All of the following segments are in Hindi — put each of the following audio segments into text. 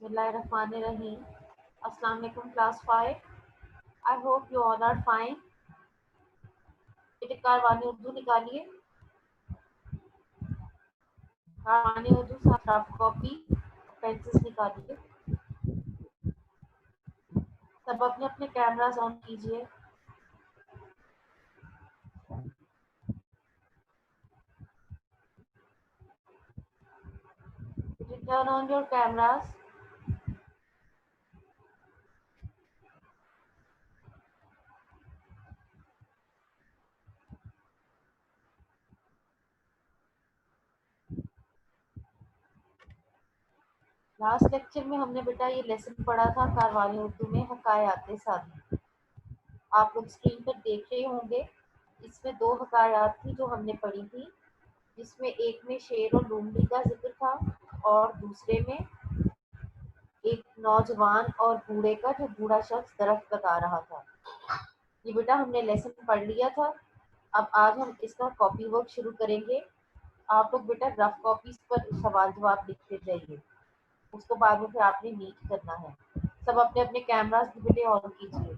Bismillahirrahmanirrahim. Assalamu alaikum class 5. I hope you all are fine. बेटे कारवानी उर्दू निकालिए, कारवानी उर्दू साथ रफ कॉपी पेंसिल्स निकालिए। सब अपने अपने कैमरास ऑन कीजिए। Turn on your cameras. Last lecture में हमने बेटा ये लेसन पढ़ा था कारवानी उर्दू में हकायात सादी। आप लोग स्क्रीन पर देख रहे होंगे। इसमें 2 हकायात थी जो हमने पढ़ी थी, जिसमें एक में शेर और लोमड़ी का जिक्र था और दूसरे में एक नौजवान और बूढ़े का, जो बूढ़ा शख्स दरख्त लगा रहा था। ये बेटा हमने लेसन पढ़ लिया था। अब आज हम इसका कॉपी वर्क शुरू करेंगे। आप लोग बेटा रफ कॉपीज पर सवाल जवाब लिखते जाइए, उसको बाद में फिर आपने नीट करना है। सब अपने अपने कैमरास भी बेटे ऑन कीजिए।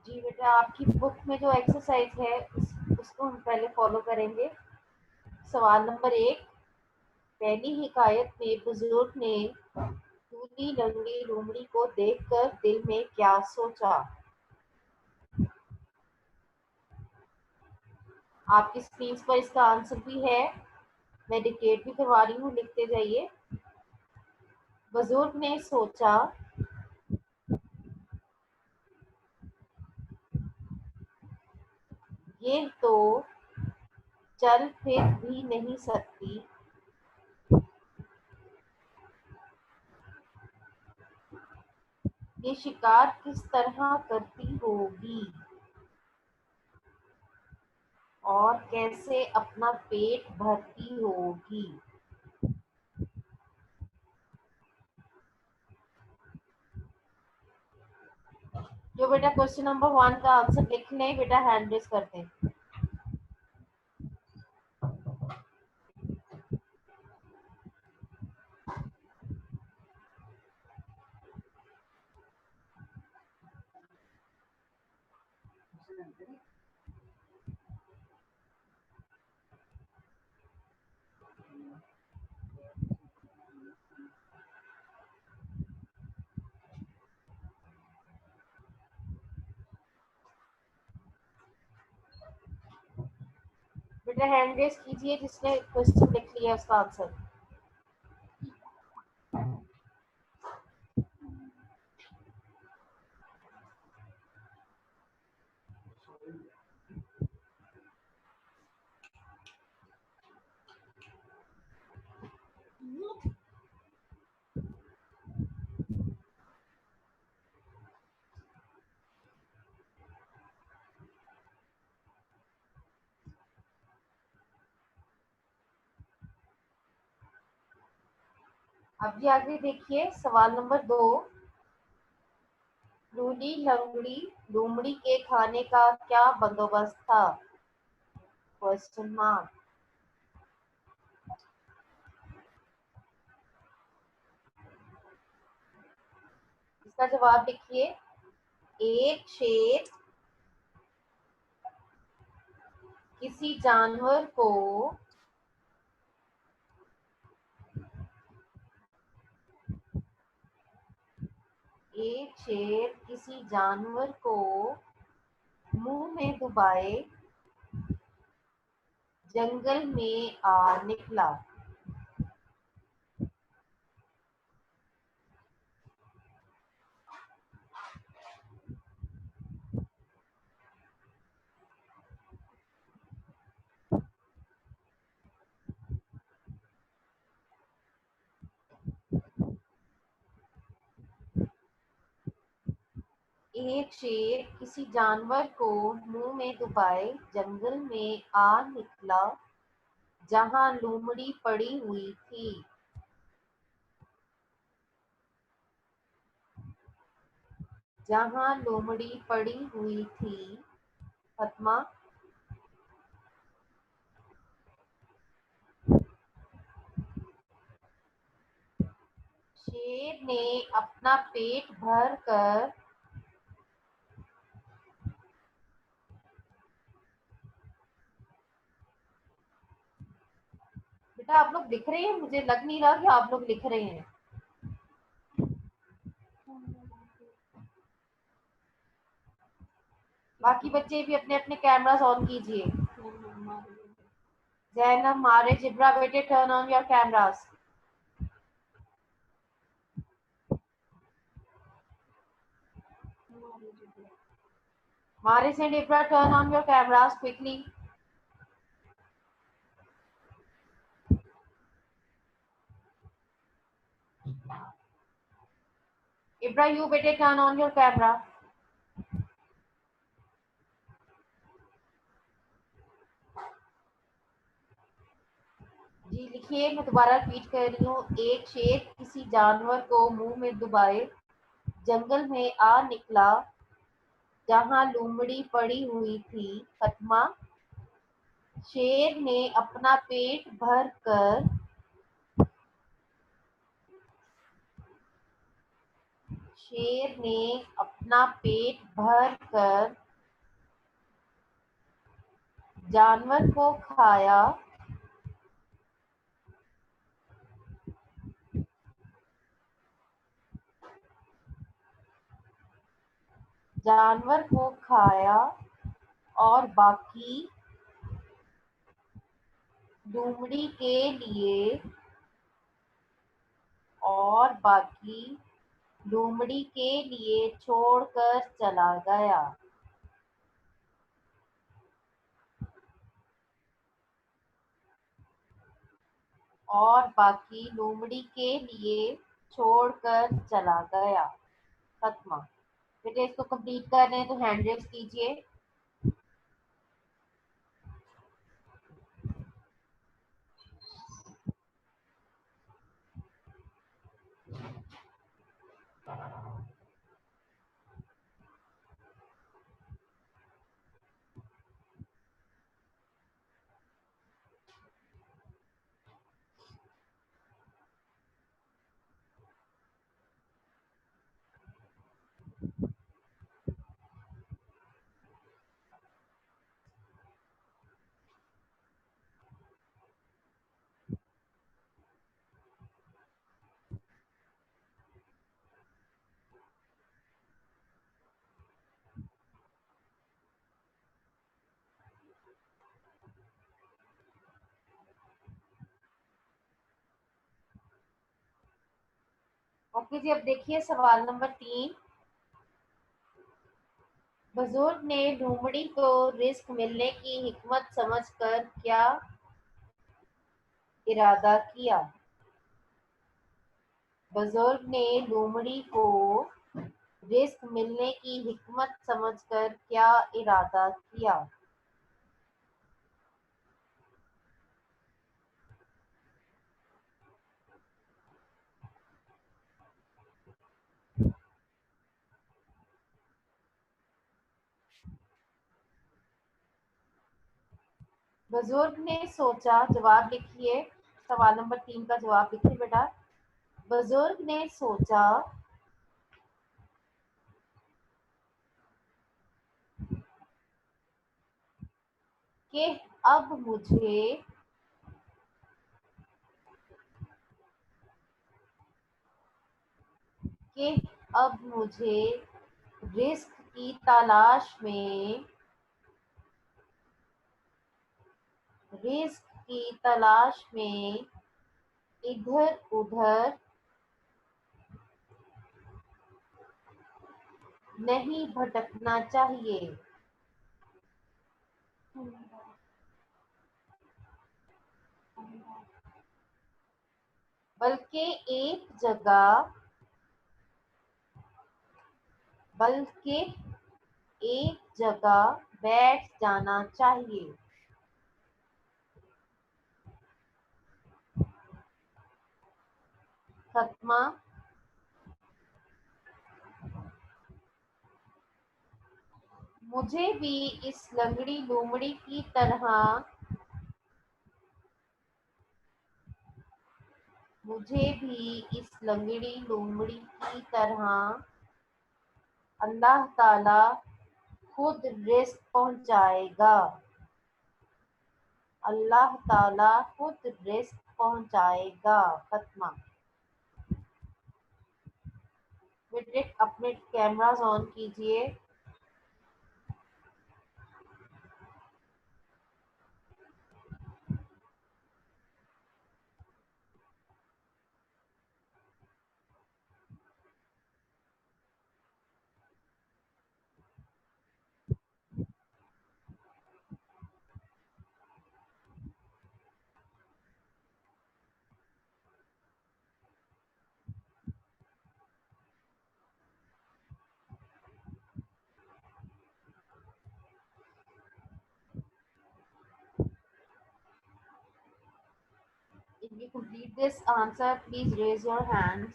जी बेटा, आपकी बुक में जो एक्सरसाइज है उसको हम पहले फॉलो करेंगे। सवाल नंबर 1, पहली हिकायत में बुजुर्ग ने लूली लंगड़ी लोमड़ी को देखकर दिल में क्या सोचा? आपकी स्क्रीन पर इसका आंसर भी है, मैं डिक्टेट भी करवा रही हूँ, लिखते जाइए। बुजुर्ग ने सोचा ये तो चल फिर भी नहीं सकती, ये शिकार किस तरह करती होगी और कैसे अपना पेट भरती होगी। जो बेटा क्वेश्चन नंबर 1 का आंसर लिख लें बेटा, हैंड रेज करते हैं। बेटा हैंड रेज कीजिए जिसने क्वेश्चन लिख लिया उसका आंसर। अब ये आगे देखिए, सवाल नंबर 2, लूली लंगड़ी लोमड़ी के खाने का क्या बंदोबस्त था? Question mark. इसका जवाब लिखिए। एक शेर किसी जानवर को एक शेर किसी जानवर को मुंह में डुबाए जंगल में आ निकला। एक शेर किसी जानवर को मुंह में डुबाए जंगल में आ निकला, जहां लोमड़ी पड़ी हुई थी। जहां लोमड़ी पड़ी हुई थी। फातिमा। शेर ने अपना पेट भर कर। बेटा आप लोग लिख रहे हैं, मुझे लग नहीं रहा कि आप लोग लिख रहे हैं। बाकी बच्चे भी अपने अपने कैमरास ऑन कीजिए। जैनब, मारे, जिब्रा बेटे, टर्न ऑन योर कैमरास। मारिस and Ibra, turn on your cameras quickly. Ibra, you better turn on your camera. जी लिखिए, मैं दोबारा रिपीट कर रही हूँ। एक शेर किसी जानवर को मुंह में डुबाए जंगल में आ निकला, जहां लोमड़ी पड़ी हुई थी। फातिमा। शेर ने अपना पेट भर कर। शेर ने अपना पेट भर कर जानवर को खाया। जानवर को खाया और बाकी लोमड़ी के लिए और बाकी लोमड़ी के लिए छोड़कर चला गया। और बाकी लोमड़ी के लिए छोड़कर चला गया। खत्म। बेटे इसको कंप्लीट कर रहे हैं तो हैंड रेस कीजिए। ओके जी, अब देखिए सवाल नंबर 3। बुजुर्ग ने लोमड़ी को रिस्क मिलने की हिकमत समझकर क्या इरादा किया। बुजुर्ग ने लोमड़ी को रिस्क मिलने की हिकमत समझकर क्या इरादा किया। बुजुर्ग ने सोचा। जवाब लिखिए। सवाल नंबर 3 का जवाब लिखिए बेटा। बुजुर्ग ने सोचा कि अब मुझे कि अब मुझे रिस्क की तलाश में रिस्क की तलाश में इधर उधर नहीं भटकना चाहिए, बल्कि एक जगह बल्कि एक जगह बैठ जाना चाहिए। फतमा, मुझे भी इस लंगड़ी लूमड़ी की तरह मुझे भी इस लंगड़ी लूमड़ी की तरह अल्लाह ताला खुद रिस्क पहुंचाएगा। अल्लाह ताला खुद रिस्क पहुंचाएगा। फतमा, विड्रिक अपने कैमरास ऑन कीजिए। If you complete this answer, please raise your hand.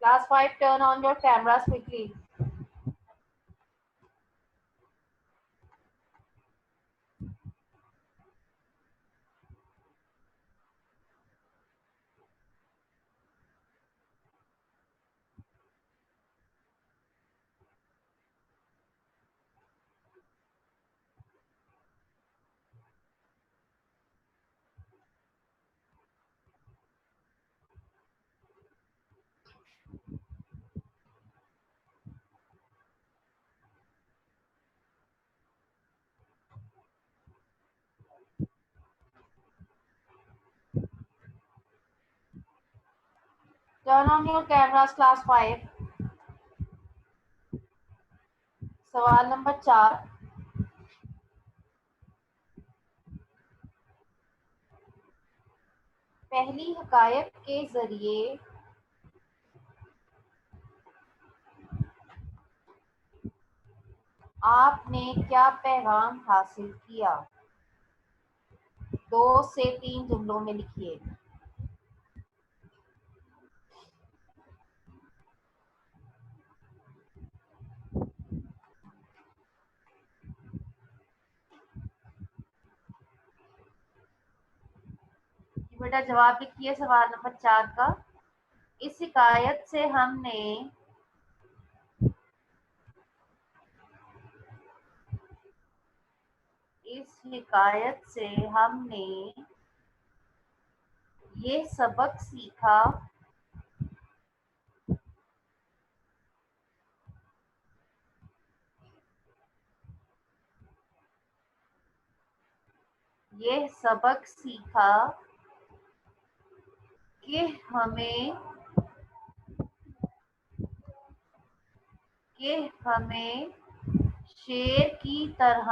Class 5, turn on your cameras quickly. Turn on your cameras, class 5. सवाल नंबर 4। पहली हकायत के जरिए आपने क्या पैगाम हासिल किया? 2 से 3 जुमलों में लिखिए। बेटा जवाब लिखिए सवाल नंबर 4 का। इस हिकायत से हमने इस हिकायत से हमने ये सबक सीखा ये सबक सीखा कि हमें शेर की तरह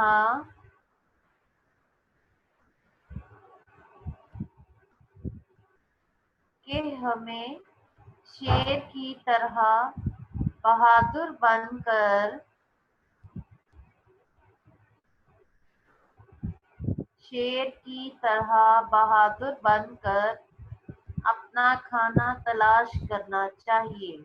शेर की तरह बहादुर बनकर अपना खाना तलाश करना चाहिए।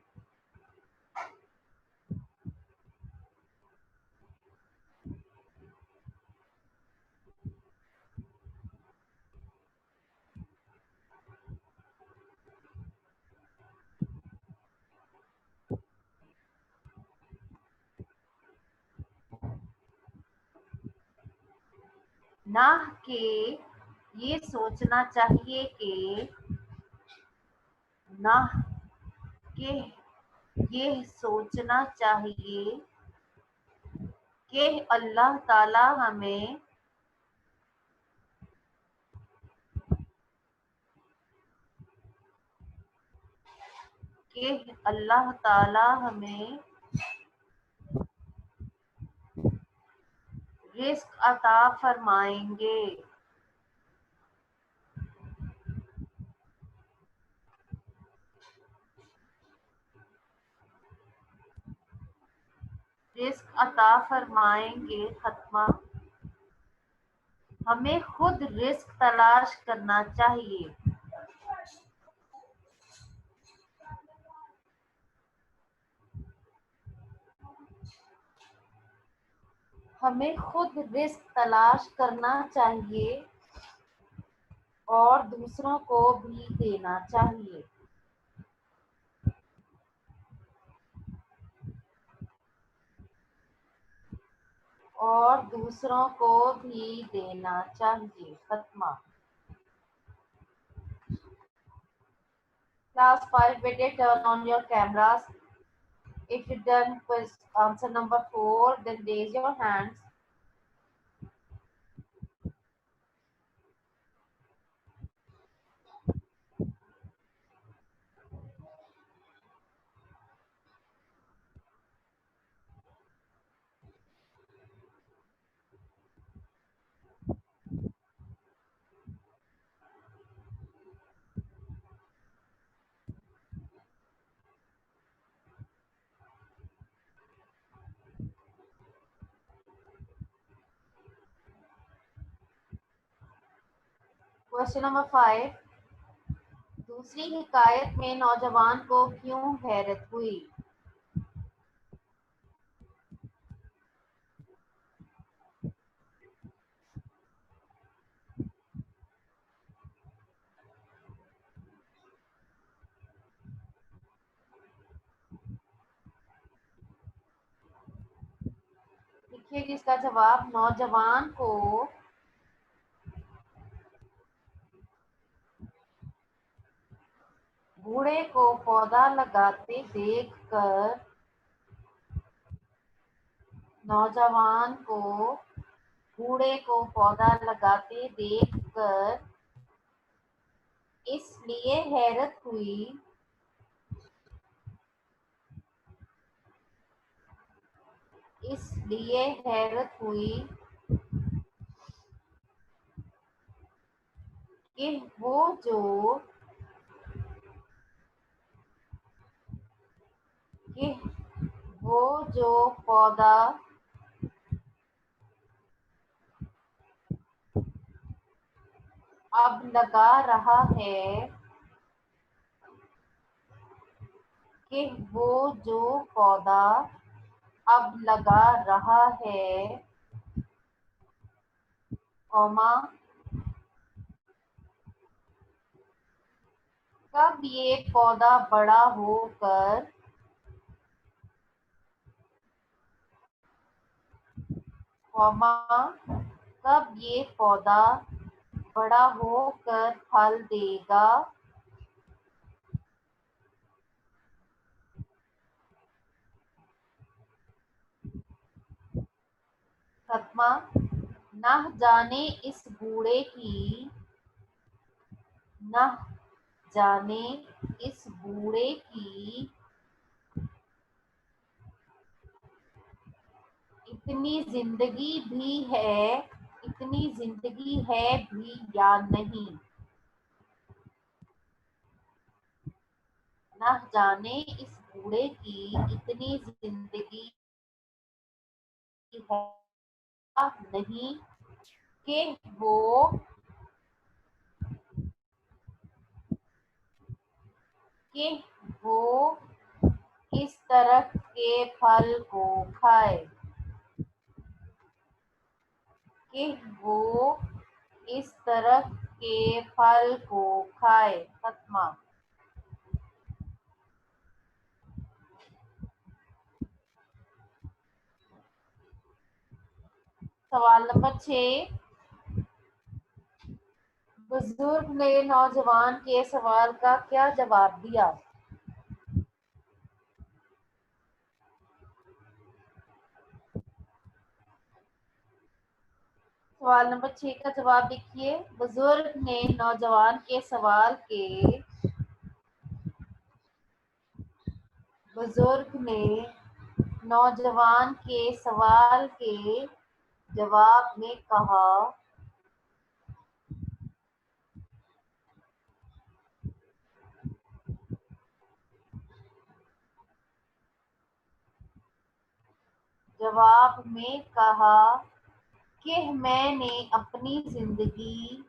ना कि ये सोचना चाहिए कि अल्लाह ताला हमें रिस्क अता फरमाएंगे। अता फरमाएंगे खत्मा। हमें खुद रिस्क तलाश करना चाहिए। हमें खुद रिस्क तलाश करना चाहिए और दूसरों को भी देना चाहिए। और दूसरों को भी देना चाहिए। खत्मा। Class 5, बेटे turn on your cameras. If you done answer number 4, then raise your hands. Question number 5. दूसरी हिकायत में नौजवान को क्यों हैरत हुई? लिखिए कि इसका जवाब नौजवान को बूढ़े को पौधा लगाते देखकर नौजवान को बूढ़े को पौधा लगाते देखकर इसलिए हैरत हुई इसलिए हैरत हुई कि कि वो जो पौधा अब लगा रहा है कि वो जो पौधा अब लगा रहा है कौमा कब ये पौधा बड़ा होकर कौमा कब ये पौधा बड़ा होकर फल देगा खत्मा। न जाने इस बूढ़े की न जाने इस बूढ़े की इतनी जिंदगी है भी या नहीं। न जाने इस बूढ़े की इतनी जिंदगी है या नहीं कि वो कि वो इस तरह के फल को खाए कि वो इस तरह के फल को खाए। खत्मा। सवाल नंबर 6। बुजुर्ग ने नौजवान के सवाल का क्या जवाब दिया? सवाल नंबर 6 का जवाब लिखिए। बुजुर्ग ने नौजवान के सवाल के बुजुर्ग ने नौजवान के सवाल के जवाब में कहा जवाब में कहा कि मैंने अपनी जिंदगी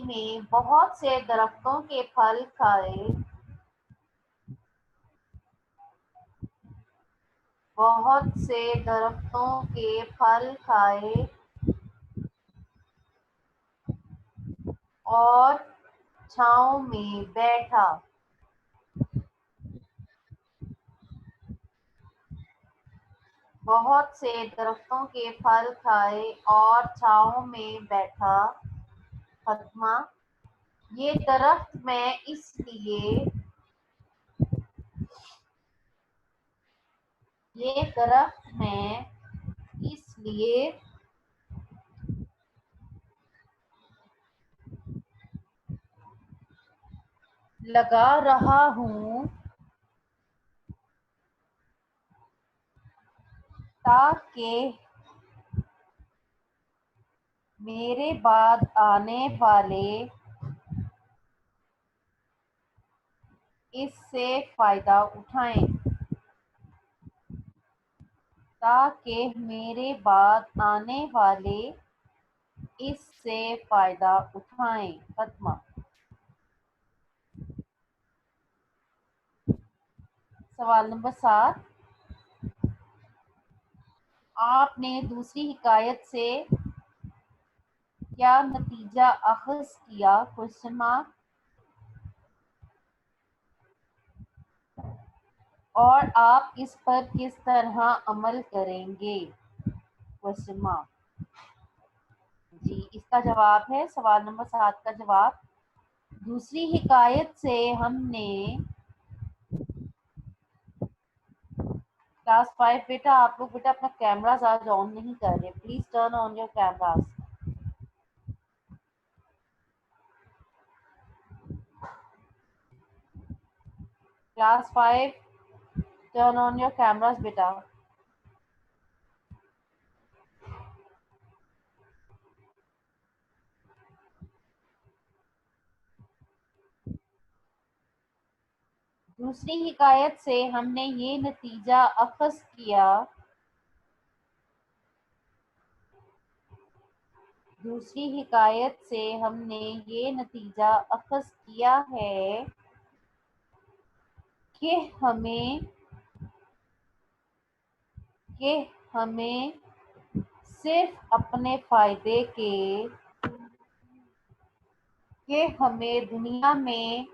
में बहुत से दरख्तों के फल खाए, और छाँव में बैठा। बहुत से दरख्तों के फल खाए और छाँव में बैठा। फातिमा, ये दरख्त मैं इसलिए लगा रहा हूँ ताकि मेरे बाद आने वाले इससे फायदा उठाएं। फातिमा, सवाल नंबर 7, आपने दूसरी हिकायत से क्या नतीजा अखज़ किया? Question mark. और आप इस पर किस तरह अमल करेंगे? Question mark. जी, इसका जवाब है, सवाल नंबर 7 का जवाब, दूसरी हिकायत से हमने क्लास 5 बेटा, आप लोग बेटा अपना कैमरास आज ऑन नहीं कर रहे, please turn on your cameras. Class 5, turn on your cameras बेटा। दूसरी हिकायत से हमने ये नतीजा अखज़ किया है कि हमें सिर्फ अपने फायदे के कि हमें दुनिया में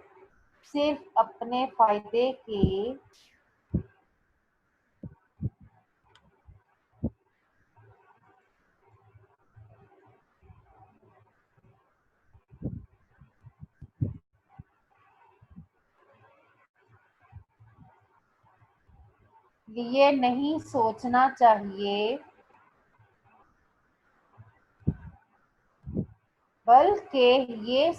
सिर्फ अपने फायदे के लिए नहीं सोचना चाहिए, बल्कि ये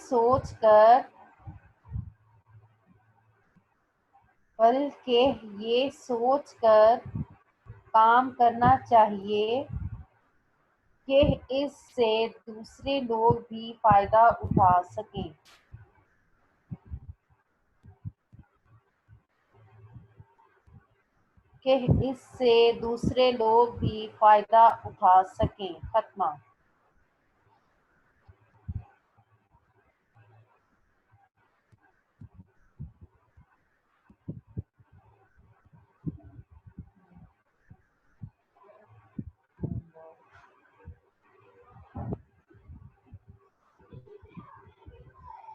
सोचकर काम करना चाहिए कि इससे दूसरे लोग भी फायदा उठा सकें। फातिमा,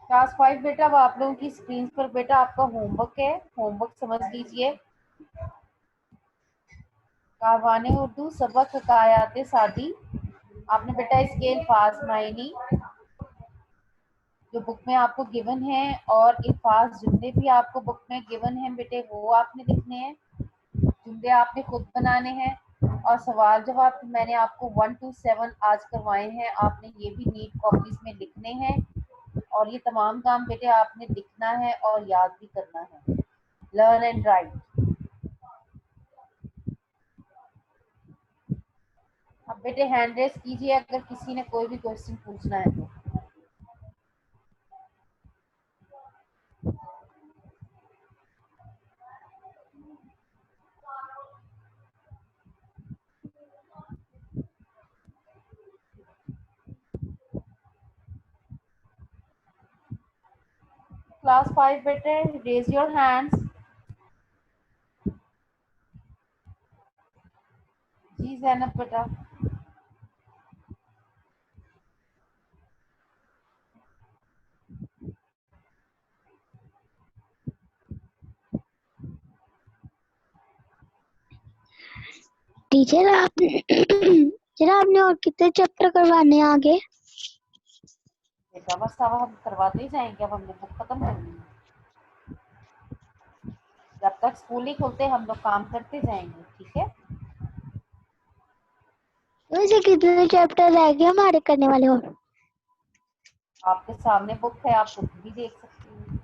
क्लास 5 बेटा, अब आप लोगों की स्क्रीन पर बेटा आपका होमवर्क है, होमवर्क समझ लीजिए। कारवाने उर्दू सबक हकायात सादी, आपने बेटा इसके अल्फाज मायनी जो बुक में आपको गिवन है और अल्फाज जुमले भी आपको बुक में गिवन हैं बेटे, वो आपने लिखने हैं, जुमले आपने खुद बनाने हैं, और सवाल जवाब मैंने आपको 1 to 7 आज करवाए हैं, आपने ये भी नीट कॉपीज में लिखने हैं। और ये तमाम काम बेटे आपने लिखना है और याद भी करना है। Learn and right. अब बेटे हैंड रेस कीजिए अगर किसी ने कोई भी क्वेश्चन पूछना है तो। क्लास 5 बेटे रेज योर हैंड्स। जी जैनब बेटा। टीचर आप टीचर आपने और कितने चैप्टर करवाने हैं आगे? बेटा बस अब हम करवाते ही जाएंगे, अब हमने बुक खत्म करनी है। जब तक स्कूल नहीं खुलते हम लोग काम करते जाएंगे, ठीक है। वैसे कितने चैप्टर रह गए हमारे करने वाले और? आपके सामने बुक है, आप बुक भी देख सकती हैं,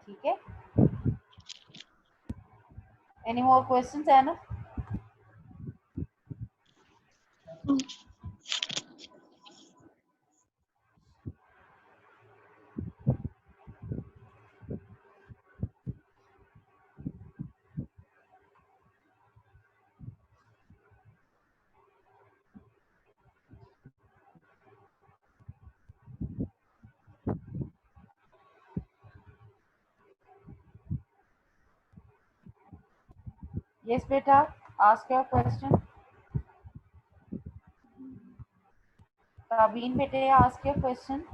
ठीक है। एनी मोर क्वेश्चंस है ना? यस बेटा, आस्क योर क्वेश्चन। प्रवीण बेटे ask your question.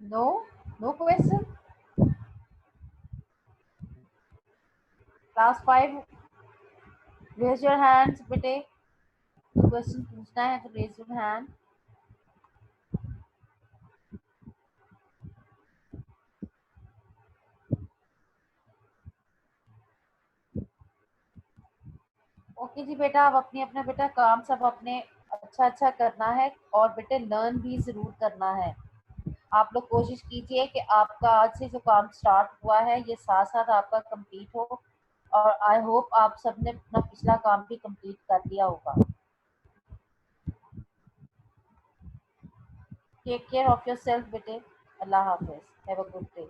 No, no question. Class 5 raise your hands बेटे, क्वेश्चन पूछना है तो रेज योर हैंड। ओके जी बेटा, अब अपनी अपना बेटा काम सब अपने अच्छा अच्छा करना है और बेटे लर्न भी जरूर करना है। आप लोग कोशिश कीजिए कि आपका आज से जो काम स्टार्ट हुआ है ये साथ साथ आपका कंप्लीट हो, और आई होप आप सबने अपना पिछला काम भी कंप्लीट कर लिया होगा। Take care of yourself बेटे। अल्लाह हाफिज, हैव अ गुड डे।